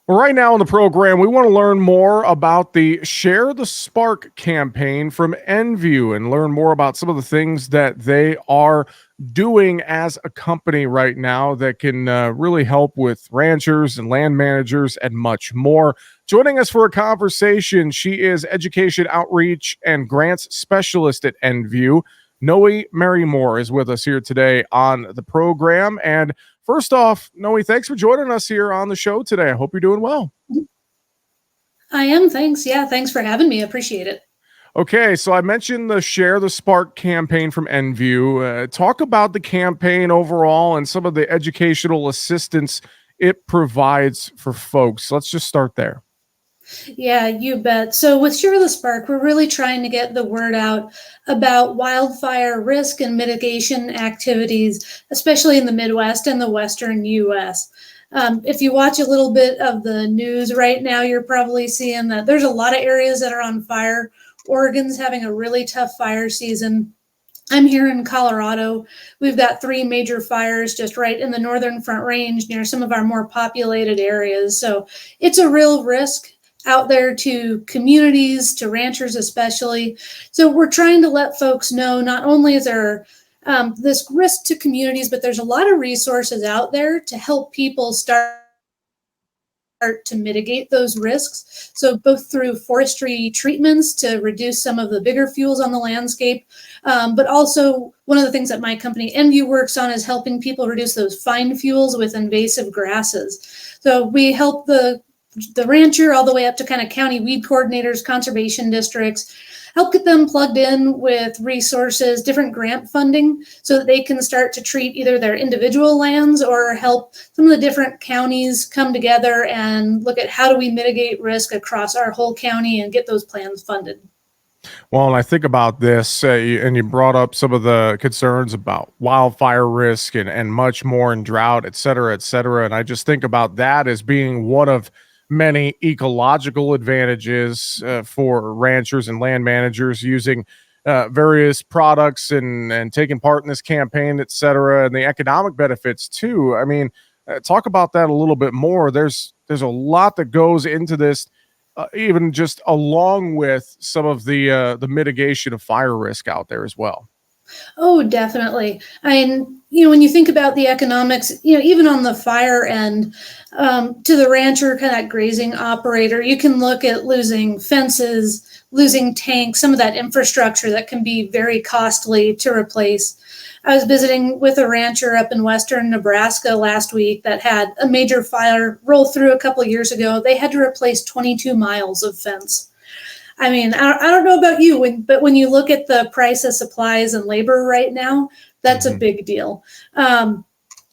Well, right now in the program, we want to learn more about the Share the Spark campaign from Enview and learn more about some of the things that they are doing as a company right now that can really help with ranchers and land managers and much more. Joining us for a conversation, she is Education Outreach and Grants Specialist at Enview. Noe Marymore is with us here today on the program. And first off, Noe, thanks for joining us here on the show today. I hope you're doing well. I am. Thanks. Yeah. Thanks for having me. Appreciate it. Okay, so I mentioned the Share the Spark campaign from Enview. Talk about the campaign overall and some of the educational assistance it provides for folks. Let's just start there. Yeah, you bet. So with Share the Spark, we're really trying to get the word out about wildfire risk and mitigation activities, especially in the Midwest and the Western U.S. If you watch a little bit of the news right now, you're probably seeing that there's a lot of areas that are on fire. Oregon's having a really tough fire season. I'm here in Colorado. We've got three major fires just right in the northern Front Range near some of our more populated areas. So it's a real risk out there to communities, to ranchers especially. So we're trying to let folks know not only is there this risk to communities, but there's a lot of resources out there to help people start to mitigate those risks. So both through forestry treatments to reduce some of the bigger fuels on the landscape, but also one of the things that my company Enview works on is helping people reduce those fine fuels with invasive grasses. So we help the rancher all the way up to kind of county weed coordinators, conservation districts, help get them plugged in with resources, different grant funding, so that they can start to treat either their individual lands or help some of the different counties come together and look at how do we mitigate risk across our whole county and get those plans funded. Well, and I think about this, and you brought up some of the concerns about wildfire risk and much more, and drought, et cetera, et cetera. And I just think about that as being one of many ecological advantages for ranchers and land managers using various products and taking part in this campaign, et cetera, and the economic benefits too. I mean, talk about that a little bit more. There's a lot that goes into this, even just along with some of the mitigation of fire risk out there as well. Oh, definitely. I mean, when you think about the economics, even on the fire end, to the rancher, kind of that grazing operator, you can look at losing fences, losing tanks, some of that infrastructure that can be very costly to replace. I was visiting with a rancher up in western Nebraska last week that had a major fire roll through a couple of years ago. They had to replace 22 miles of fence. I mean, I don't know about you, but when you look at the price of supplies and labor right now, that's a big deal.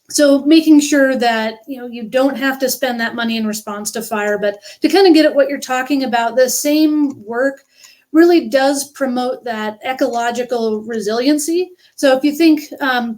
So making sure that you don't have to spend that money in response to fire, but to kind of get at what you're talking about, the same work really does promote that ecological resiliency. So if you think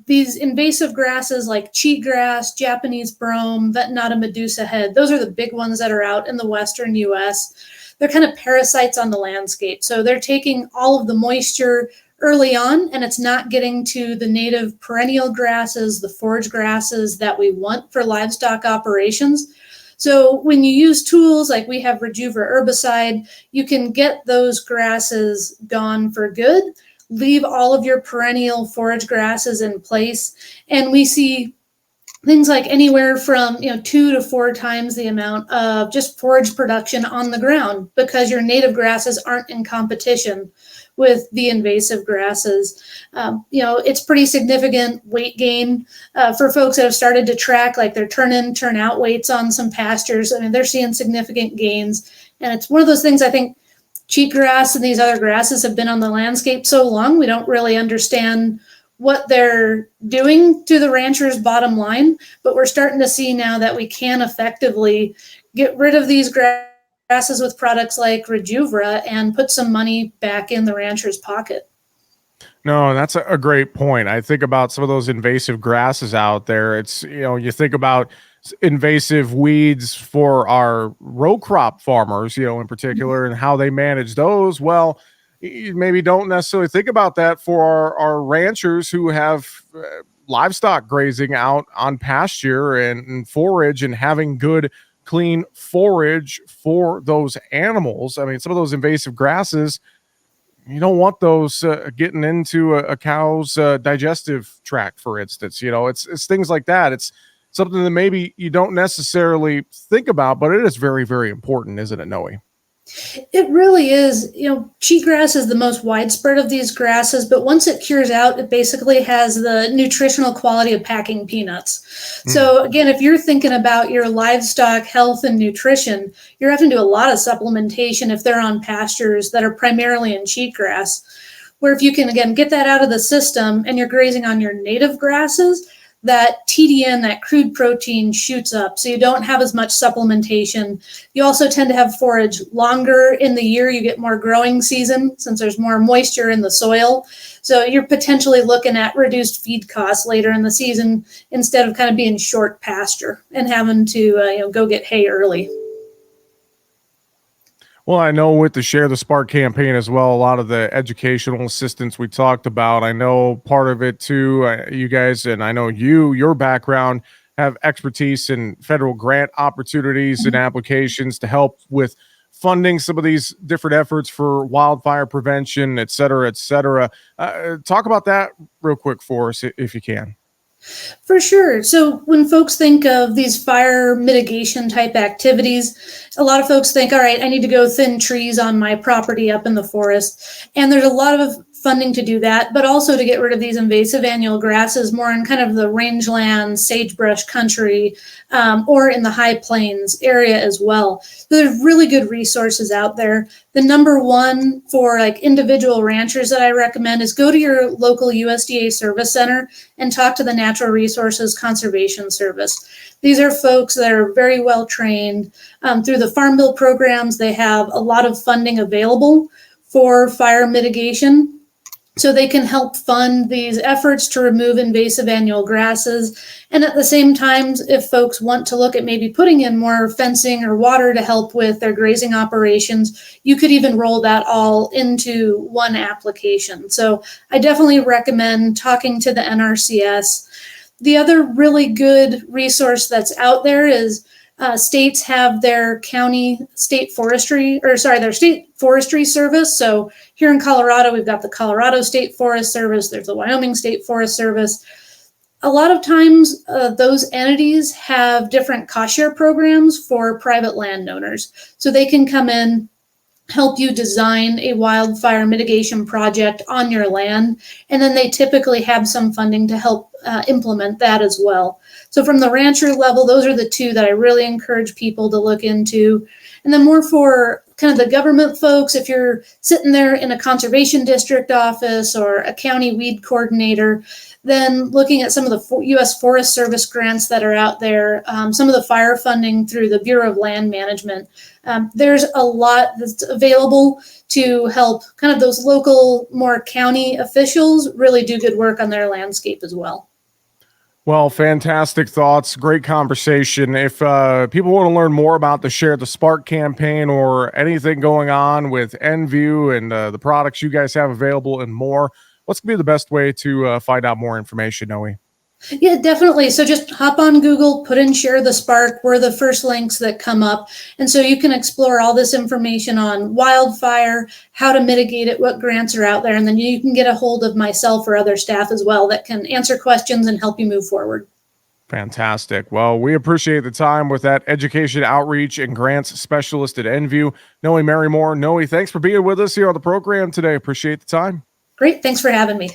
these invasive grasses like cheatgrass, Japanese brome, Vetonata medusa head, those are the big ones that are out in the western U.S. They're kind of parasites on the landscape. So they're taking all of the moisture early on, and it's not getting to the native perennial grasses, the forage grasses that we want for livestock operations. So when you use tools like we have Rejuva herbicide, you can get those grasses gone for good, leave all of your perennial forage grasses in place, and we see things like anywhere from 2 to 4 times the amount of just forage production on the ground because your native grasses aren't in competition with the invasive grasses. It's pretty significant weight gain for folks that have started to track like their turn in, turn out weights on some pastures. I mean, they're seeing significant gains. And it's one of those things I think cheatgrass and these other grasses have been on the landscape so long, we don't really understand what they're doing to the rancher's bottom line, but we're starting to see now that we can effectively get rid of these grasses with products like Rejuva and put some money back in the rancher's pocket. No, that's a great point. I think about some of those invasive grasses out there. It's, you think about invasive weeds for our row crop farmers, in particular, and how they manage those. Well, you maybe don't necessarily think about that for our ranchers who have livestock grazing out on pasture and forage and having good clean forage for those animals. I mean, some of those invasive grasses, you don't want those getting into a cow's digestive tract, for instance. It's things like that. It's something that maybe you don't necessarily think about, but it is very, very important, isn't it, Noe? It really is. Cheatgrass is the most widespread of these grasses, but once it cures out, it basically has the nutritional quality of packing peanuts. Mm. So, again, if you're thinking about your livestock health and nutrition, you're having to do a lot of supplementation if they're on pastures that are primarily in cheatgrass. Where if you can, again, get that out of the system and you're grazing on your native grasses, that TDN, that crude protein, shoots up. So you don't have as much supplementation. You also tend to have forage longer in the year. You get more growing season since there's more moisture in the soil. So you're potentially looking at reduced feed costs later in the season instead of kind of being short pasture and having to go get hay early. Well, I know with the Share the Spark campaign as well, a lot of the educational assistance we talked about, I know part of it too, you guys, and I know your background have expertise in federal grant opportunities and applications to help with funding some of these different efforts for wildfire prevention, et cetera, et cetera. Talk about that real quick for us, if you can. For sure. So when folks think of these fire mitigation type activities, a lot of folks think, all right, I need to go thin trees on my property up in the forest. And there's a lot of funding to do that, but also to get rid of these invasive annual grasses more in kind of the rangeland, sagebrush country, or in the high plains area as well. So there's really good resources out there. The number one for like individual ranchers that I recommend is go to your local USDA service center and talk to the Natural Resources Conservation Service. These are folks that are very well trained. Through the Farm Bill programs, they have a lot of funding available for fire mitigation. So they can help fund these efforts to remove invasive annual grasses. And at the same time, if folks want to look at maybe putting in more fencing or water to help with their grazing operations, you could even roll that all into one application. So I definitely recommend talking to the NRCS. The other really good resource that's out there is states have their state forestry service. So here in Colorado, we've got the Colorado State Forest Service. There's the Wyoming State Forest Service. A lot of times, those entities have different cost share programs for private landowners. So they can come in, help you design a wildfire mitigation project on your land, and then they typically have some funding to help implement that as well. So from the rancher level, those are the two that I really encourage people to look into. And then more for kind of the government folks, if you're sitting there in a conservation district office or a county weed coordinator, then looking at some of the U.S. Forest Service grants that are out there, some of the fire funding through the Bureau of Land Management. There's a lot that's available to help kind of those local, more county officials really do good work on their landscape as well. Well, fantastic thoughts. Great conversation. If people want to learn more about the Share the Spark campaign or anything going on with NView and the products you guys have available and more, what's going to be the best way to find out more information, Noe? Yeah, definitely. So just hop on Google, put in Share the Spark. We're the first links that come up. And so you can explore all this information on wildfire, how to mitigate it, what grants are out there. And then you can get a hold of myself or other staff as well that can answer questions and help you move forward. Fantastic. Well, we appreciate the time with that education outreach and grants specialist at NView, Noe Marymore. Noe, thanks for being with us here on the program today. Appreciate the time. Great. Thanks for having me.